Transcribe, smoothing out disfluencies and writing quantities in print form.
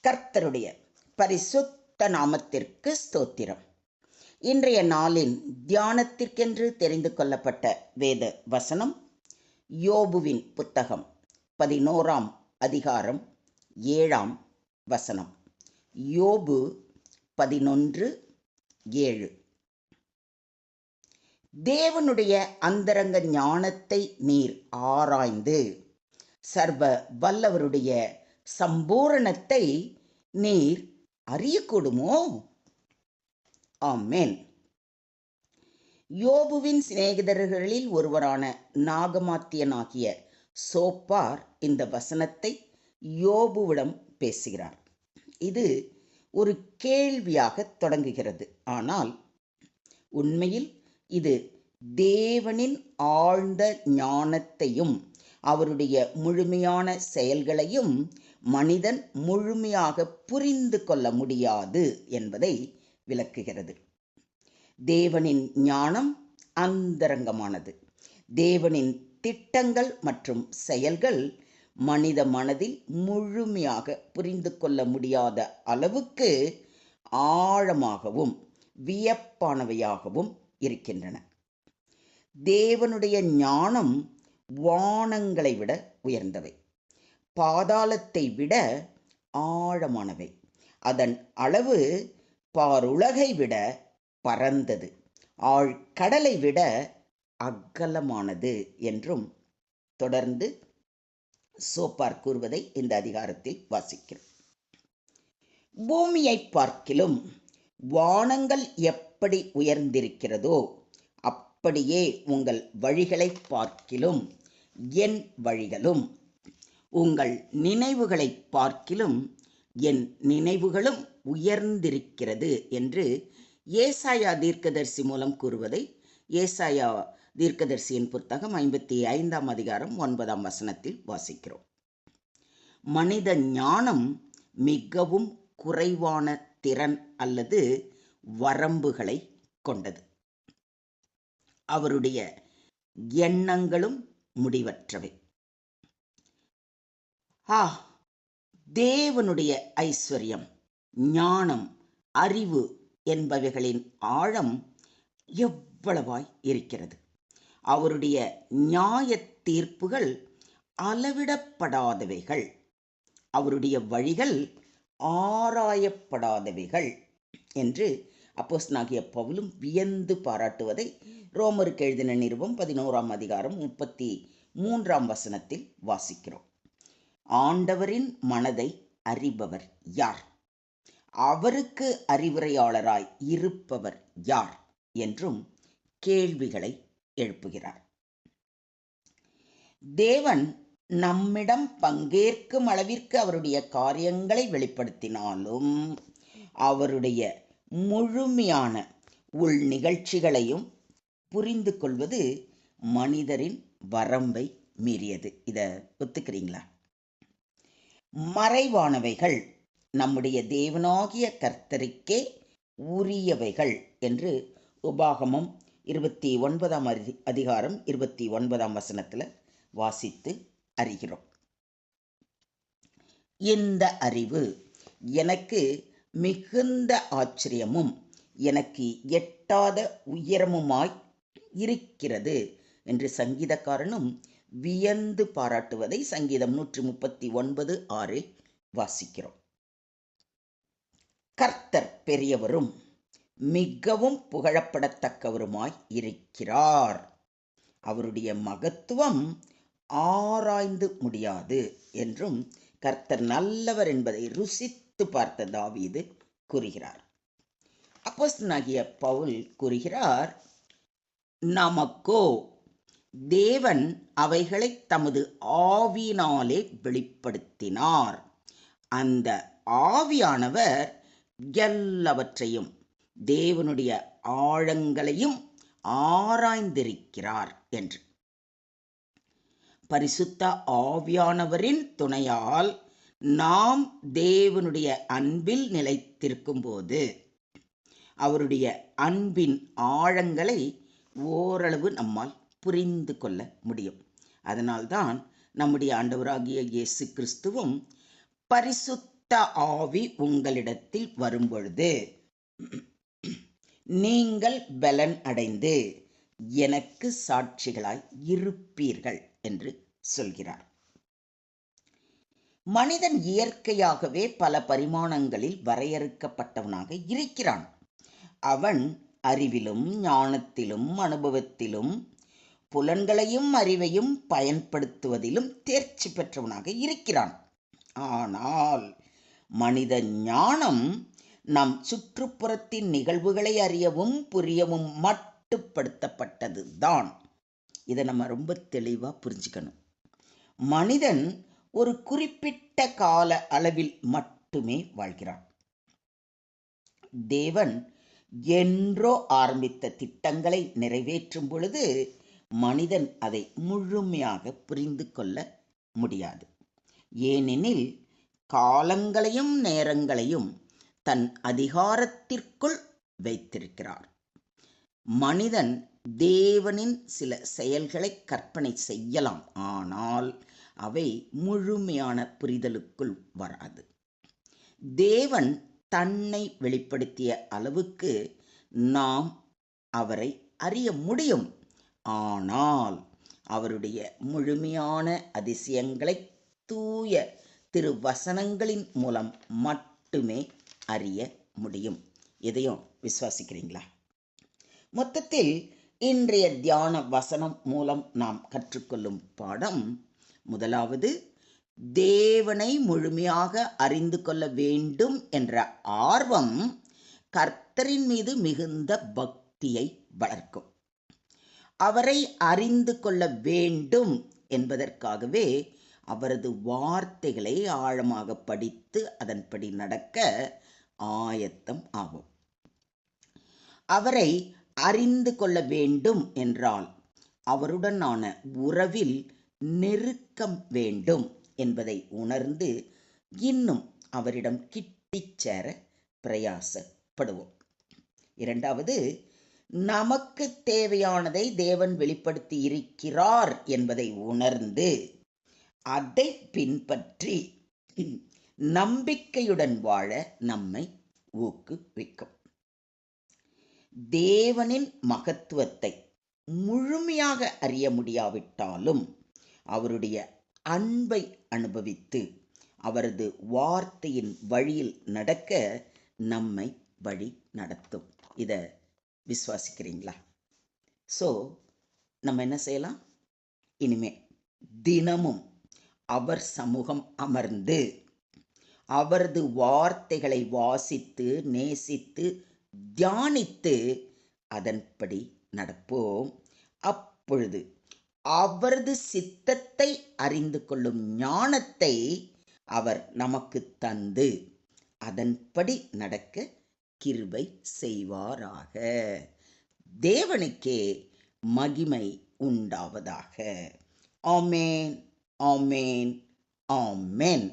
கர்த்தருடைய பரிசுத்த நாமத்திற்கு ஸ்தோத்திரம். இன்றைய நாளின் தியானத்திற்கென்று தெரிந்து கொள்ளப்பட்ட வேத வசனம் யோபுவின் புத்தகம் 11ஆம் அதிகாரம் 7ஆம் வசனம். யோபு 11:7. தேவனுடைய அந்தரங்க ஞானத்தை நீர் ஆராய்ந்து சர்வ வல்லவருடைய சம்பூரணத்தை நீர் அறியக்கூடுமோ? ஆமென். யோபுவின் சிநேகிதர்களில் ஒருவரான நாகமாத்தியனாகிய சோப்பார் இந்த வசனத்தை யோபுவிடம் பேசுகிறார். இது ஒரு கேள்வியாக தொடங்குகிறது. ஆனால் உண்மையில் இது தேவனின் ஆழ்ந்த ஞானத்தையும் அவருடைய முழுமையான செயல்களையும் மனிதன் முழுமையாக புரிந்து கொள்ள முடியாது என்பதை விளக்குகிறது. தேவனின் ஞானம் அந்தரங்கமானது. தேவனின் திட்டங்கள் மற்றும் செயல்கள் மனித மனதில் முழுமையாக புரிந்து கொள்ள முடியாத அளவுக்கு ஆழமாகவும் வியப்பானவையாகவும் இருக்கின்றன. தேவனுடைய ஞானம் வானங்களை விட உயர்ந்தவை, பாதாளத்தை விட ஆழமானவை, அதன் அளவு பாருலகை விட பரந்தது, ஆழ்கடலை விட அகலமானது என்றும் தொடர்ந்து சோப்பார் கூறுவதை இந்த அதிகாரத்தில் வாசிக்கிறோம். பூமியை பார்க்கிலும் வானங்கள் எப்படி உயர்ந்திருக்கிறதோ அப்படியே உங்கள் வழிகளை பார்க்கிலும் என் வழிகளும், உங்கள் நினைவுகளை பார்க்கிலும் என் நினைவுகளும் உயர்ந்திருக்கிறது என்று ஏசாயா தீர்க்கதரிசி மூலம் கூறுவதை ஏசாயா தீர்க்கதரிசியின் புத்தகம் 55ஆம் அதிகாரம் 9ஆம் வசனத்தில் வாசிக்கிறோம். மனித ஞானம் மிகவும் குறைவான திறன் அல்லது வரம்புகளை கொண்டது. அவருடைய எண்ணங்களும் முடிவற்றவை. தேவனுடைய ஐஸ்வர்யம், ஞானம், அறிவு என்பவைகளின் ஆழம் எவ்வளவாய் இருக்கிறது! அவருடைய நியாய தீர்ப்புகள் அளவிடப்படாதவைகள், அவருடைய வழிகள் ஆராயப்படாதவைகள் என்று அப்போஸ்தலனாகிய பவுலும் வியந்து பாராட்டுவதை ரோமருக்கு எழுதின நிருபம் 11ஆம் அதிகாரம் 33ஆம் வசனத்தில் வாசிக்கிறோம். ஆண்டவரின் மனதை அறிபவர் யார்? அவருக்கு அறிவுரையாளராய் இருப்பவர் யார் என்றும் கேள்விகளை எழுப்புகிறார். தேவன் நம்மிடம் பங்கேற்கும் அளவிற்கு அவருடைய காரியங்களை வெளிப்படுத்தினாலும் அவருடைய முழுமையான உள் நிகழ்ச்சிகளையும் புரிந்து கொள்வது மனிதரின் வரம்பை மீறியது. இதை ஒத்துக்கிறீங்களா? மறைவானவைகள் நம்முடைய தேவனாகிய கர்த்தருக்கே உரியவைகள் என்று உபாகமம் 29ஆம் அதிகாரம் 29ஆம் வசனத்தில் வாசித்து அறிகிறோம். இந்த அறிவு எனக்கு மிகுந்த ஆச்சரியமும் எனக்கு எட்டாத உயரமுமாய் இருக்கிறது என்று சங்கீதக்காரனும் வியந்து பாராட்டுவதை சங்கீதம் 139:6 வாசிக்கிறோம். கர்த்தர் பெரியவரும் மிகவும் புகழப்படத்தக்கவருமாய் இருக்கிறார். அவருடைய மகத்துவம் ஆராய்ந்து முடியாது என்றும் கர்த்தர் நல்லவர் என்பதை ருசித்து பார்த்த தாவீது கூறுகிறார். அப்போஸ்தலனாகிய பவுல் கூறுகிறார், நமக்கோ தேவன் அவைகளை தமது ஆவியினாலே வெளிப்படுத்தினார். அந்த ஆவியானவர் எல்லாவற்றையும் தேவனுடைய ஆழங்களையும் ஆராய்ந்திருக்கிறார் என்று. பரிசுத்த ஆவியானவரின் துணையால் நாம் தேவனுடைய அன்பில் நிலைத்திருக்கும் போது அவருடைய அன்பின் ஆழங்களை ஓரளவு நம்மால் புரிந்து கொள்ள முடியும். அதனால்தான் நம்முடைய ஆண்டவராகிய இயேசு கிறிஸ்துவும் பரிசுத்த ஆவி உங்களிடத்தில் வரும்பொழுது நீங்கள் பலன் அடைந்து எனக்கு சாட்சிகளாய் இருப்பீர்கள் என்று சொல்கிறார். மனிதன் இயற்கையாகவே பல பரிமாணங்களில் வரையறுக்கப்பட்டவனாக இருக்கிறான். அவன் அறிவிலும் ஞானத்திலும் அனுபவத்திலும் புலன்களையும் அறிவையும் பயன்படுத்துவதிலும் தேர்ச்சி பெற்றவனாக இருக்கிறான். ஆனால் மனித ஞானம் நம் சுற்றுப்புறத்தின் நிகழ்வுகளை அறியவும் புரியவும் மட்டுப்படுத்தப்பட்டது தான். இதை நம்ம ரொம்ப தெளிவாக புரிஞ்சுக்கணும். மனிதன் ஒரு குறிப்பிட்ட கால அளவில் மட்டுமே வாழ்கிறான். தேவன் என்றோ ஆரம்பித்த திட்டங்களை நிறைவேற்றும் பொழுது மனிதன் அதை முழுமையாக புரிந்து கொள்ள முடியாது. ஏனெனில் காலங்களையும் நேரங்களையும் தன் அதிகாரத்திற்குள் வைத்திருக்கிறார். மனிதன் தேவனின் சில செயல்களை கற்பனை செய்யலாம், ஆனால் அவை முழுமையான புரிதலுக்குள் வராது. தேவன் தன்னை வெளிப்படுத்திய அளவுக்கு நாம் அவரை அறிய முடியும், ஆனால் அவருடைய முழுமையான அதிசயங்களை தூய திருவசனங்களின் மூலம் மட்டுமே அறிய முடியும். இதையும் விசுவாசிக்கிறீங்களா? மொத்தத்தில் இன்றைய தியான வசனம் மூலம் நாம் கற்றுக்கொள்ளும் பாடம், முதலாவது, தேவனை முழுமையாக அறிந்து கொள்ள வேண்டும் என்ற ஆர்வம் கர்த்தரின் மீது மிகுந்த பக்தியை வளர்க்கும். அவரை அறிந்து கொள்ள வேண்டும் என்பதற்காகவே அவரது வார்த்தைகளை ஆழமாக படித்து அதன்படி நடக்க ஆயத்தம் ஆகும். அவரை அறிந்து கொள்ள வேண்டும் என்றால் அவருடனான உறவில் நெருக்கம் வேண்டும் என்பதை உணர்ந்து இன்னும் அவரிடம் கிட்டிச் சேர பிரயாசப்படுவோம். இரண்டாவது, நமக்கு தேவையானதை தேவன் வெளிப்படுத்தி இருக்கிறார் என்பதை உணர்ந்து அதை பின்பற்றி நம்பிக்கையுடன் வாழ நம்மை ஊக்குவிக்கும். தேவனின் மகத்துவத்தை முழுமையாக அறிய முடியாவிட்டாலும் அவருடைய அன்பை அனுபவித்து அவரது வார்த்தையின் வழியில் நடக்க நம்மை வழி நடத்தும். இதை விசுவாசிக்கிறீங்களா? ஸோ நம்ம என்ன செய்யலாம்? இனிமே தினமும் அவர் சமூகம் அமர்ந்து அவரது வார்த்தைகளை வாசித்து நேசித்து தியானித்து அதன்படி நடப்போம். அப்பொழுது அவரது சித்தத்தை அறிந்து கொள்ளும் ஞானத்தை அவர் நமக்கு தந்து அதன்படி நடக்க கிருபை செய்வாராக. தேவனுக்கே மகிமை உண்டாவதாக. ஆமேன், ஆமேன், ஆமேன்.